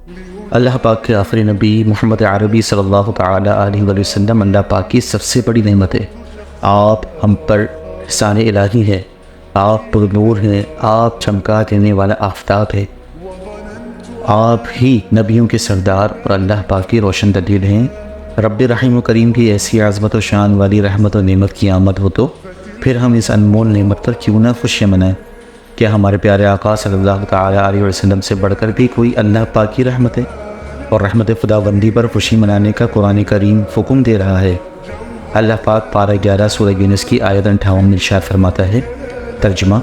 اللہ پاک کے آخری نبی محمد عربی صلی اللہ تعالیٰ علیہ وآلہ وسلم اللہ پاک کی سب سے بڑی نعمت ہے۔ آپ ہم پر احسان الہی ہے، آپ پر نور ہیں، آپ چمکا دینے والا آفتاب ہے، آپ ہی نبیوں کے سردار اور اللہ پاک کی روشن دلیل ہیں۔ رب رحیم و کریم کی ایسی عظمت و شان والی رحمت و نعمت کی آمد ہو تو پھر ہم اس انمول نعمت پر کیوں نہ خوشیاں منائیں۔ کیا ہمارے پیارے آقا صلی اللہ تعالیٰ علیہ وسلم سے بڑھ کر بھی کوئی اللہ پاک کی رحمت ہے؟ اور رحمت خداوندی پر خوشی منانے کا قرآن کریم حکم دے رہا ہے۔ اللہ پاک پارہ 11 سورہ یونس کی آیت 58 میں ارشاد فرماتا ہے، ترجمہ: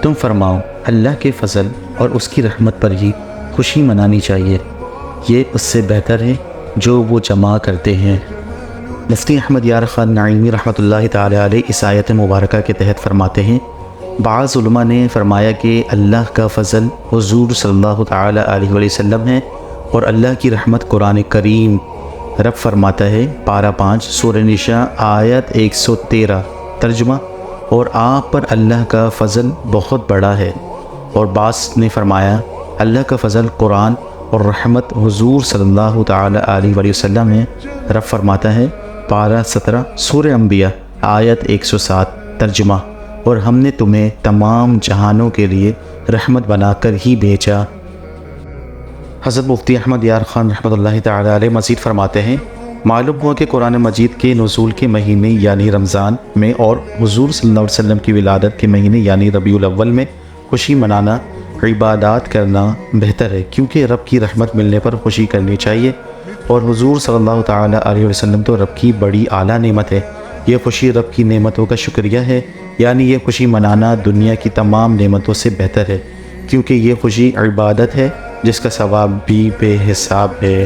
تم فرماؤ اللہ کے فضل اور اس کی رحمت پر ہی خوشی منانی چاہیے، یہ اس سے بہتر ہے جو وہ جمع کرتے ہیں۔ مفتی احمد یار خان نعیمی رحمۃ اللہ تعالی علیہ اس آیت مبارکہ کے تحت فرماتے ہیں، بعض علماء نے فرمایا کہ اللہ کا فضل حضور صلی اللہ تعالی علیہ وآلہ وسلم ہے اور اللہ کی رحمت قرآن کریم۔ رب فرماتا ہے پارہ 5 سورہ نساء آیت 113، ترجمہ: اور آپ پر اللہ کا فضل بہت بڑا ہے۔ اور بعض نے فرمایا اللہ کا فضل قرآن اور رحمت حضور صلی اللہ تعالی علیہ وآلہ وسلم ہے۔ رب فرماتا ہے پارہ 17 سورہ انبیاء آیت 107، ترجمہ: اور ہم نے تمہیں تمام جہانوں کے لیے رحمت بنا کر ہی بھیجا۔ حضرت مفتی احمد یار خان رحمۃ اللہ تعالی علیہ مزید فرماتے ہیں، معلوم ہوا کہ قرآن مجید کے نزول کے مہینے یعنی رمضان میں اور حضور صلی اللہ علیہ وسلم کی ولادت کے مہینے یعنی ربیع الاول میں خوشی منانا، عبادات کرنا بہتر ہے، کیونکہ رب کی رحمت ملنے پر خوشی کرنی چاہیے، اور حضور صلی اللہ تعالی علیہ وسلم تو رب کی بڑی اعلیٰ نعمت ہے۔ یہ خوشی رب کی نعمتوں کا شکریہ ہے، یعنی یہ خوشی منانا دنیا کی تمام نعمتوں سے بہتر ہے، کیونکہ یہ خوشی عبادت ہے جس کا ثواب بھی بے حساب ہے۔